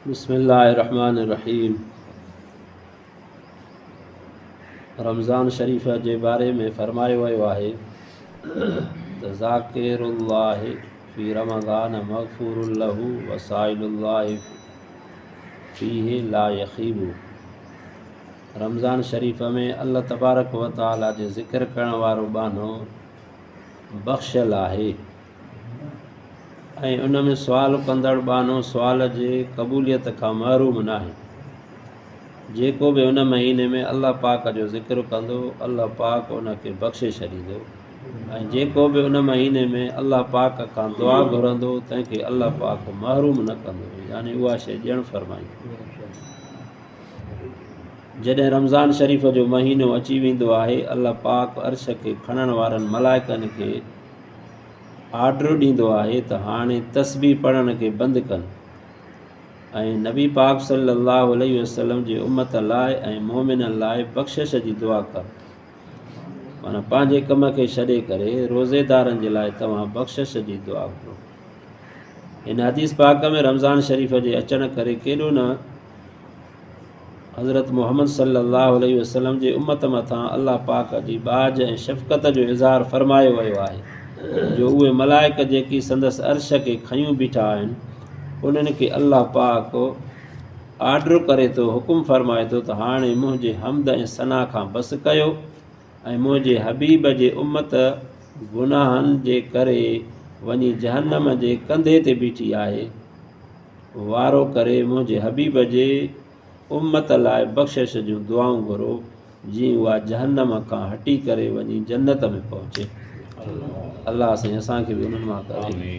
बिस्मिल्लाहिर्रहमानिर्रहीम। रमज़ान शरीफ़ जे बारे में फ़रमायो वियो आहे त ज़ाकिरुल्लाहि फ़ी रमज़ान मग़फ़ूरुन लहू व साइलुल्लाहि फ़ीहि ला यख़ीबु। रमज़ान शरीफ़ में अल्लाह तबारक व तआला जे ज़िक्र करण वारो बानो बख़्शियल आहे ऐं उन में सुवाल कंदड़ बानो सुवाल जे क़बूलियत खां महरूम न आहे। जेको बि उन महीने में अल्लाह पाक जो ज़िक्र कंदो अल्लाह पाक उनखे बख़्शे छॾींदो ऐं जेको बि उन महीने में अल्लाह पाक खां दुआ घुरंदो तंहिंखे अल्लाह पाक महरूम न कंदो, यानी उहा शइ ॾियणु फ़रमाईंदो। जॾहिं रमज़ान शरीफ़ जो महीनो अची वेंदो आहे अल्लाह पाक अर्श खे खणण वारनि मलाइकनि खे आर्डर ॾींदो आहे त हाणे तस्बीह पढ़ण खे बंदि कनि ऐं नबी पाक सल्लल्लाहु अलैहि वसल्लम जे उम्मत लाइ ऐं मोमिननि लाइ बख़्शिश जी दुआ कर। माना पंहिंजे कम खे छॾे करे रोज़ेदारनि जे लाइ तव्हां बख़्शिश जी दुआ करो। हिन हदीस पाक में रमज़ान शरीफ़ जे अचण करे केॾो न हज़रत मुहम्मद सल्लल्लाहु अलैहि वसल्लम जे उम्मत मथां अल्लाह पाक जी बाज ऐं शफ़क़त जो इज़हार फ़रमायो वियो आहे जो उहे मलाइक जेकी संदसि अर्श खे खयूं बीठा आहिनि उन्हनि खे अल्लाह पाक आर्डर करे थो, हुकुम फ़रमाए थो त हाणे मुंहिंजे हमद ऐं सना खां बसि कयो ऐं मुंहिंजे हबीब जे उम्मत गुनाहनि जे करे वञी जहन्नम जे कंधे ते बीठी आहे, वारो करे मुंहिंजे हबीब जे उम्मत लाइ बख़्शिश जूं दुआऊं घुरो जीअं उहा जहन्नम खां हटी करे वञी जन्नत में पहुचे। अल्लाह साईं असांखे बि उन्हनि मां करे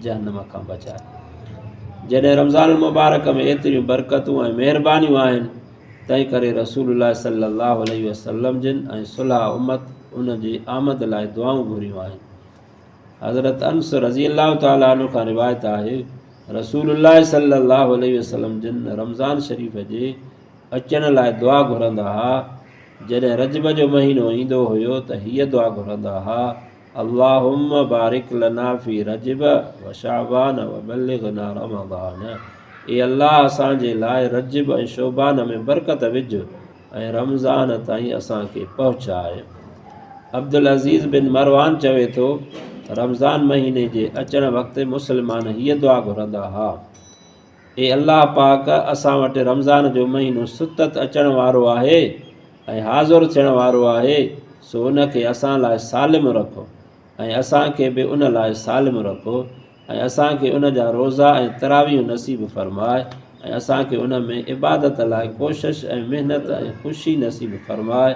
जहन्नम खां बचाए। जॾहिं रमज़ान मुबारक में एतिरियूं बरकतूं ऐं महिरबानियूं आहिनि तंहिं करे रसूलुल्लाह सल्लल्लाहु अलैहि वसल्लम जिन ऐं सुलह उम्मत उन जी आमद लाइ दुआऊं घुरियूं आहिनि। हज़रत अनस रज़ी अल्लाह ताला अन्हु खां रिवायत आहे रसूलुल्लाह सल्लल्लाहु अलैहि वसल्लम जिन रमज़ान शरीफ़ जे अचण लाइ दुआ घुरंदा हुआ। जॾहिं रजब जो महीनो ईंदो हुयो त हीअ दुआ घुरंदा हुआ अल्लाहुम्मा बारिक लना फ़ी रजब व शाबान व बल्लिग़ना रमज़ान। ए अल्लाह असांजे लाइ रजब ऐं शोबान में बरकत विझ ऐं रमज़ान ताईं असांखे पहुचाए। अब्दुल अज़ीज़ बिन मरवान चवे थो रमज़ान महीने जे अचण वक़्तु मुस्लमान हीअ दुआ घुरंदा हुआ ए अल्लाह पाक असां वटि रमज़ान जो महीनो सुतत अचण वारो आहे ऐं हाज़ुर थियण वारो आहे, सो उनखे असां लाइ सालिम रखो ऐं असांखे बि उन लाइ सालिम रखो ऐं असांखे उन जा रोज़ा ऐं तरावियूं नसीब फ़रमाए ऐं असांखे उन में इबादत लाइ कोशिश ऐं महिनत ऐं ख़ुशी नसीब फ़रमाए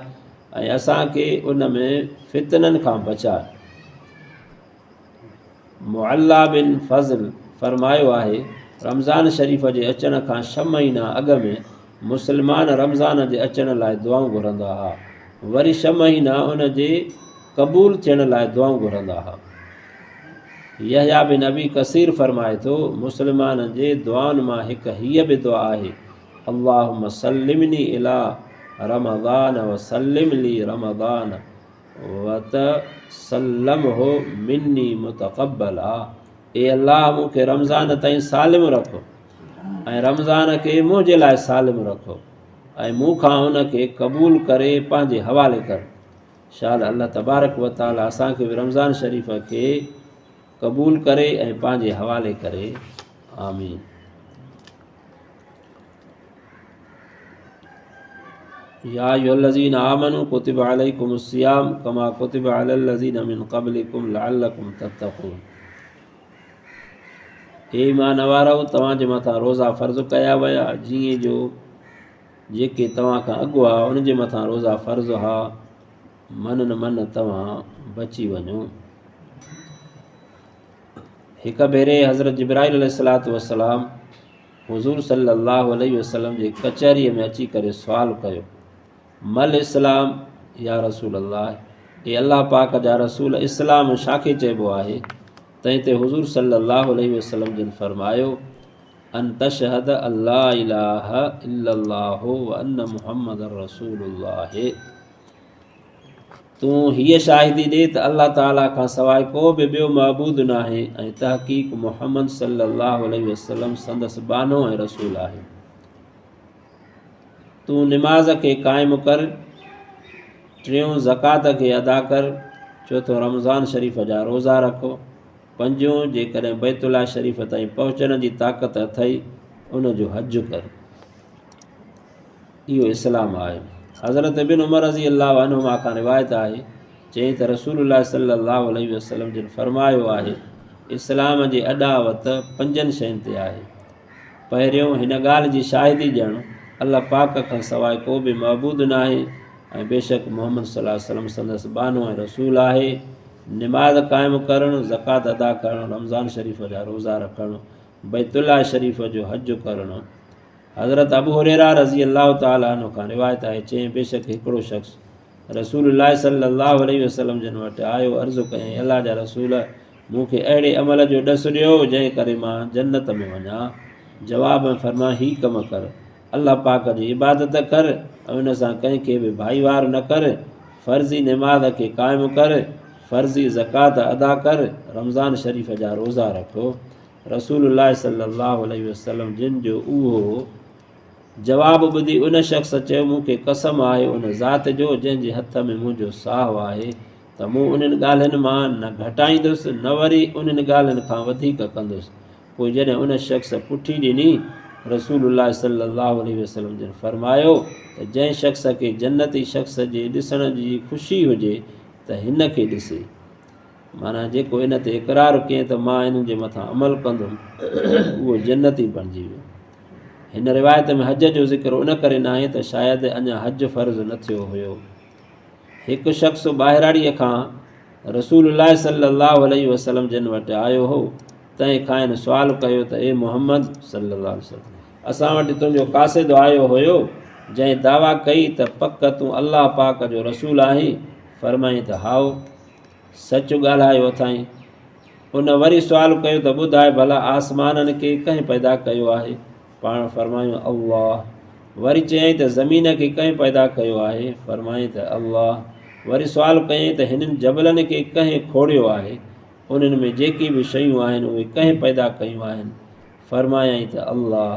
ऐं असांखे उन में फितननि खां बचाए। मुअल्ला बिन फ़ज़ल फ़रमायो आहे रमज़ान शरीफ़ जे अचण खां 6 महीना अॻु में मुस्लमान रमज़ान जे अचण लाइ दुआऊं घुरंदा हुआ, वरी 6 महीना उन जे क़बूल थियण लाइ दुआऊं घुरंदा हुआ। यहया बिन अबी कसीर फ़रमाए थो मुस्लमान जे दुआउनि मां हिकु हीअ बि दुआ आहे अल्लाहुम्मा सल्लिमनी इला रमज़ान व सल्लिम ली रमज़ान व तसल्लमहु मिन्नी मुतक़ब्बला। ए अल्लाह मूंखे रमज़ान ताईं सालिम रखो ऐं रमज़ान खे मुंहिंजे लाइ सालिम रखो ऐं मूंखां उनखे क़बूल करे पंहिंजे हवाले कर। शाल अल्लाह तबारक व तआला असांखे बि रमज़ान शरीफ़ खे क़बूल करे ऐं पंहिंजे हवाले करे। आमीन। या अय्युहल्लज़ीना आमनू कुतिबा अलैकुमुस्सियाम कमा कुतिबा अलल्लज़ीना मिन क़ब्लिकुम लअल्लकुम तत्तक़ून। हे ईमान वारो तव्हांजे मथां रोज़ा फ़र्ज़ कया विया जीअं जो जेके तव्हां खां अॻु हुआ उन जे मथां रोज़ा फ़र्ज़ हुआ मन न मन तव्हां बची वञो। हिकु भेरे हज़रत जिब्राइल अलैहिस्सलातु वस्सलाम हुज़ूर सल्लल्लाहु अलैहि वसल्लम जे कचहरीअ में अची करे सुवाल कयो मल इस्लाम या रसूल अल्लाह। ए अल्लाह पाक जा रसूल इस्लाम छाखे चइबो आहे? तंहिं ते हुज़ूर सल्लल्लाहु अलैहि वसल्लम जिन फ़रमायो अन तशहद अल्ला इलाहा इल्लल्लाहु व अन्न मुहम्मदर रसूलुल्लाह। तूं हीअ शाहिदी ॾे त अल्लाह ताला खां सवाइ को बि ॿियो महबूद न आहे ऐं तहक़ीक़ मुहम्मद सल्लल्लाहु अलैहि वसल्लम संदसि बानो ऐं रसूल आहे। तूं निमाज़ खे क़ाइमु कर, टियों ज़कात खे अदा कर, चोथों रमज़ान शरीफ़ जा रोज़ा रखो, पंजों जेकॾहिं बैतुल्लाह शरीफ़ ताईं पहुचण जी ताक़त अथई उनजो हज कर। इहो इस्लाम आहे। हज़रत बिन उमर रज़ी अल्लाह अन्हुमा खां रिवायत आहे, चई त रसूलुल्लाह सल्लल्लाहु अलैहि वसल्लम जिन फरमायो आहे, इस्लाम जी अॾावत 5 शयुनि ते आहे। पहिरियों हिन ॻाल्हि जी शाहिदी ॾियणु अल्लाह पाक खां सवाइ को बि महबूद न आहे ऐं बेशक मुहम्मद सल्लल्लाहु अलैहि वसल्लम संदसि बानो ऐं रसूल आहे। निमाज़ क़ाइमु करणु, ज़कात अदा करणु, रमज़ान शरीफ़ जा रोज़ा रखणु, बैतुल्लाह शरीफ़ जो हज करणु। हज़रत अबू हुरैरा रज़ी अल्लाह ताला अन्हु खां रिवायत आहे, चई बेशक हिकिड़ो शख़्स रसूलुल्लाह सल्लल्लाहु अलैहि वसल्लम जिन वटि आयो, अर्ज़ु कयईं, अल्लाह जा रसूल, मूंखे अहिड़े अमल जो ॾस ॾियो जंहिं करे मां जन्नत में वञा। जवाब में फरमाए, ही कमु कर, अल्लाह पाक जी इबादत कर ऐं उन सां कंहिंखे बि भाईवार न कर, फ़र्ज़ी निमाज़ खे क़ाइमु कर, फ़र्ज़ी ज़कात अदा कर, रमज़ान शरीफ़ जा रोज़ा रखो। रसूलुल्लाह सल्लल्लाहु अलैहि वसल्लम जिन जो उहो जवाबु ॿुधी उन शख़्स चयो, मूंखे कसम आहे उन ज़ात जो जंहिंजे हथ में मुंहिंजो साहु आहे त मूं उन्हनि ॻाल्हियुनि मां न घटाईंदुसि न वरी उन्हनि ॻाल्हियुनि खां वधीक कंदुसि। पोइ जॾहिं उन शख़्स पुठी ॾिनी, रसूलुल्लाह सल्लल्लाहु अलैहि वसल्लम जिन फरमायो त जंहिं शख़्स खे जन्नती शख़्स जे ॾिसण जी ख़ुशी हुजे त हिन खे ॾिसे, माना जेको इन ते इक़रार कयईं त मां इन्हनि जे मथां अमल कंदुमि उहो जन्नती बणिजी वियो। हिन रिवायत में हज जो ज़िक्र उन करे न आहे त शायदि अञा हज फ़र्ज़ु न थियो हुयो। हिकु शख़्स ॿाहिराड़ीअ खां रसूलुल्लाह सल्लल्लाहु अलैहि वसल्लम जिन वटि आयो हो, तंहिं खां हिन सुवालु कयो त ए मुहम्मद सल्लल्लाहु अलैहि वसल्लम, असां वटि तुंहिंजो क़ासिद आयो हुयो जंहिं दावा कई त पक तूं अल्लाह पाक जो रसूल आहीं। फरमाईं त हाओ, सच ॻाल्हायो अथाईं। उन वरी सुवालु कयो त ॿुधाए भला आसमाननि खे कंहिं पैदा कयो आहे? पाण फरमायूं अल्लाह। वरी चयईं त ज़मीन खे कंहिं पैदा कयो आहे? फरमाईं त अल्लाह। वरी सुवालु कयईं त हिननि जबलनि खे कंहिं खोड़ियो आहे? उन्हनि में जेकी बि शयूं आहिनि उहे कंहिं पैदा कयूं आहिनि? फरमायईं त अल्लाह।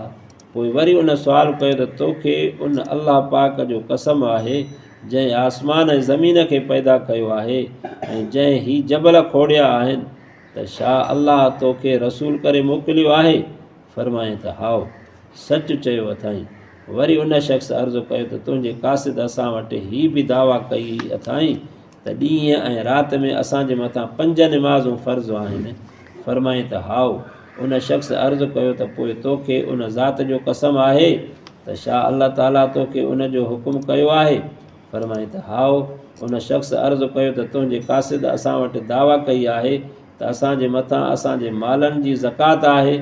पोइ वरी उन सुवालु कयो त तोखे उन अल्लाह पाक जो कसम आहे जंहिं आसमान ऐं ज़मीन खे पैदा कयो आहे ऐं जंहिं ही जबल खोड़िया आहिनि, त छा अल्लाह तोखे रसूल करे मोकिलियो आहे? फरमाईं त हाओ, सच चयो अथाईं। वरी उन शख़्स अर्ज़ु कयो त तुंहिंजे क़ासिद असां वटि ही बि दावा कई अथाईं त ॾींहं ऐं राति में असांजे मथां 5 निमाज़ूं फ़र्ज़ु आहिनि। फरमाईं त हाओ। उन शख़्स अर्ज़ु कयो त पोइ तोखे उन ज़ात जो कसम आहे त छा अल्लाह ताला तोखे उन जो हुकुम कयो आहे? फरमाईं त हाओ। उन शख़्स अर्ज़ु कयो त तुंहिंजे क़ासिद असां वटि दावा कई आहे त असांजे मथां असांजे मालनि जी ज़कात आहे।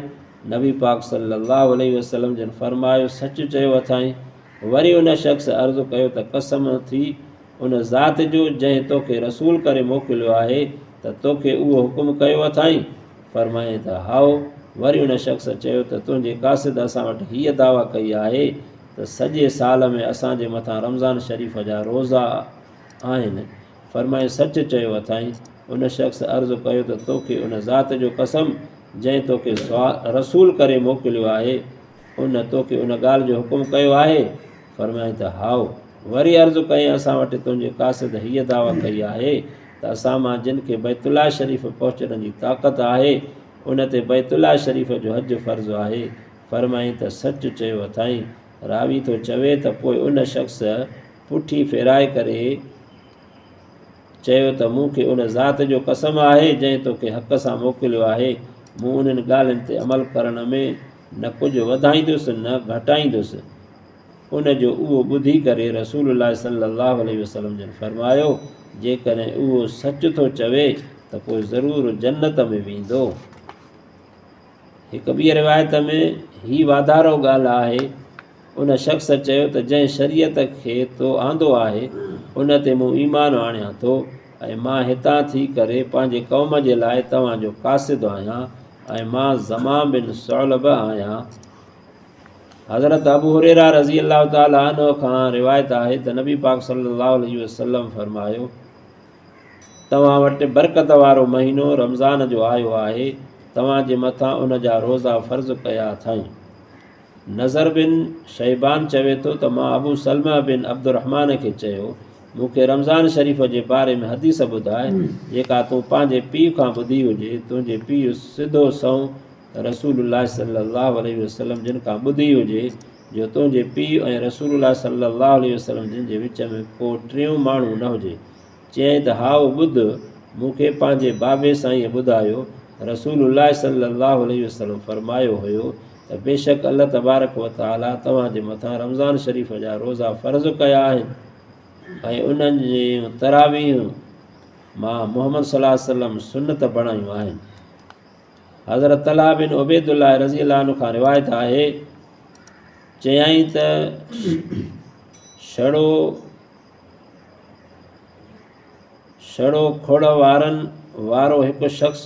नबी पाक सल्लल्लाहु अलैहि वसल्लम जिन फरमायो, सच चयो अथाईं। वरी उन शख़्स अर्ज़ु कयो त कसम थी उन ज़ात जो जंहिं तोखे रसूल करे मोकिलियो आहे त तोखे उहो हुकुम कयो अथाईं? फरमाईं त हाओ। वरी उन शख़्स चयो त तुंहिंजे क़ासिद असां वटि हीअ दावा कई आहे त सॼे साल में असांजे मथां रमज़ान शरीफ़ जा रोज़ा आहिनि। फरमाईं सच चयो अथाईं। उन शख़्स अर्ज़ु कयो त तोखे उन ज़ात जो कसम जंहिं तोखे रसूल करे मोकिलियो आहे उन तोखे उन ॻाल्हि जो हुकुम कयो आहे? फरमाईं त हाओ। वरी अर्ज़ु कयईं असां वटि तुंहिंजे क़ासिद हीअ दावा कई आहे त असां मां जिन खे बैतुल्लाह शरीफ़ पहुचण जी ताक़त आहे उन ते बैतुल्लाह शरीफ़ जो हज फ़र्ज़ु आहे। फरमाईं त सच चयो अथाईं। रावी थो चवे त पोइ उन शख़्स पुठी फेराए करे चयो त मूंखे उन ज़ात जो कसम आहे जंहिं तोखे हक़ सां मोकिलियो आहे, मूं उन्हनि ॻाल्हियुनि ते अमल करण में न कुझु वधाईंदुसि न घटाईंदुसि। उन जो उहो ॿुधी करे रसूलुल्लाह सल्लल्लाहु अलैहि वसल्लम जिन फरमायो, जेकॾहिं उहो सच थो चवे त पोइ ज़रूरु जन्नत में वेंदो। हिकु ॿी रिवायत में ही वाधारो ॻाल्हि आहे। उन शख़्स चयो त जंहिं शरीयत खे तो आंदो आहे उन ते मूं ईमान आणियां थो ऐं मां हितां थी करे पंहिंजे क़ौम जे लाइ तव्हांजो क़ासिद आहियां ऐं मां ज़माम बिन सौलब आहियां। हज़रत अबू हुरैरा रज़ी अल्लाह ताला अन्हु खां रिवायत आहे त नबी पाक सल्लल्लाहु अलैहि वसल्लम फरमायो, तव्हां वटि बरकत वारो महीनो रमज़ान जो आयो आहे, तव्हांजे मथां उन जा रोज़ा फ़र्ज़ु कया अथई। नज़र बिन शैबान चवे थो त मां अबू सलमा बिन अब्दुर्रहमान खे चयो, मूंखे रमज़ान शरीफ़ जे बारे में हदीस ॿुधाए जेका तूं पंहिंजे पीउ खां ॿुधी हुजे। तुंहिंजे पीउ सिधो सऊं रसूलुल्लाह सल्लल्लाहु अलैहि वसल्लम जिन खां ॿुधी हुजे जो तुंहिंजे पीउ ऐं रसूलुल्लाह सल्लल्लाहु अलैहि वसल्लम जिन जे विच में को टियों माण्हू न हुजे। चयईं त हाओ ॿुध, मूंखे पंहिंजे बाबे साईं ॿुधायो रसूलुल्लाह सल्लल्लाहु अलैहि वसल्लम फरमायो हुयो त बेशक अल्लाह तबारक व तआला तव्हांजे मथां रमज़ान शरीफ़ जा रोज़ा फ़र्ज़ कया आहिनि ऐं उन्हनि जी तरावीह मां मुहम्मद सल्लल्लाहु अलैहि वसल्लम सुन्नत बणायूं आहिनि। हज़रत तलहा बिन उबैदुल्लाह रज़ी अल्लाह अन्हु खां रिवायत आहे, चयाईं त छड़ो खोड़ वारो हिकु शख़्स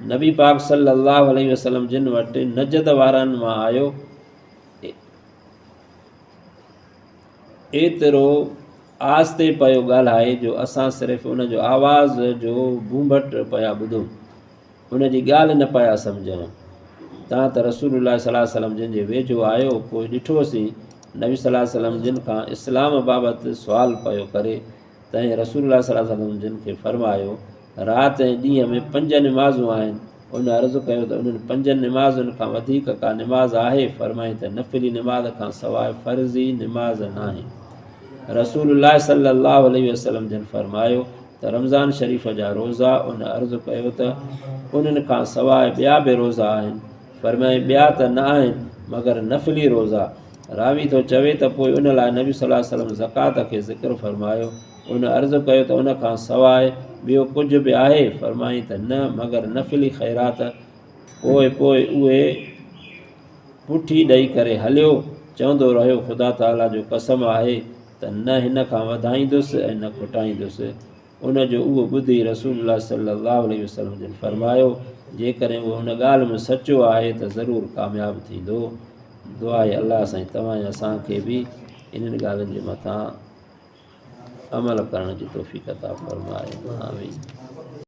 नबी पाक सल्लल्लाहु अलैहि वसल्लम जिन वटि नजद वारनि मां आयो। एतिरो आस्ते पियो ॻाल्हाए जो असां सिर्फ़ु उन जो आवाज़ जो बूंभट पिया ॿुधूं, उन जी ॻाल्हि न पिया सम्झूं। तव्हां त रसूलुल्लाह सल्लल्लाहु अलैहि वसल्लम जिन जे वेझो आयो, पोइ ॾिठोसीं नबी सल्लल्लाहु अलैहि वसल्लम जिन खां इस्लाम बाबति सुवाल पियो करे, तंहिं रसूलुल्लाह सल्लल्लाहु अलैहि वसल्लम जिन खे फरमायो राति ऐं ॾींहं में 5 निमाज़ूं आहिनि। उन अर्ज़ु कयो त उन्हनि 5 निमाज़ुनि खां वधीक का निमाज़ आहे? फरमाई त नफ़िली निमाज़ खां सवाइ फ़र्ज़ी निमाज़ न आहे। रसूलुल्लाह सल्लल्लाहु अलैहि वसल्लम जिन फरमायो त रमज़ान शरीफ़ जा रोज़ा। उन अर्ज़ु कयो त उन्हनि खां सवाइ ॿिया बि रोज़ा आहिनि। फरमाई ॿिया त न आहिनि मगर नफ़िली रोज़ा। रावी थो चवे त पोइ उन लाइ नबी सल्लल्लाहु अलैहि वसल्लम ज़कात खे ज़िक्र फरमायो। उन अर्ज़ु कयो त उन खां सवाइ ॿियो कुझु बि आहे? फरमाई त न मगर नफ़िली ख़ैरात। पोइ उहे पुठी ॾेई करे हलियो, चवंदो रहियो ख़ुदा ताला जो कसम आहे त न हिन खां वधाईंदुसि ऐं न घटाईंदुसि। उन जो उहो ॿुधी रसूलुल्लाह सल्लल्लाहु अलैहि वसल्लम जिन फरमायो, जेकॾहिं उहो हुन ॻाल्हि में सचो आहे त ज़रूरु कामयाबु थींदो। दुआ आहे अलाह साईं तव्हां ऐं असांखे बि इन्हनि ॻाल्हियुनि जे मथां अमल करण जी तौफ़ीक़ अता फ़रमाए। आमीन।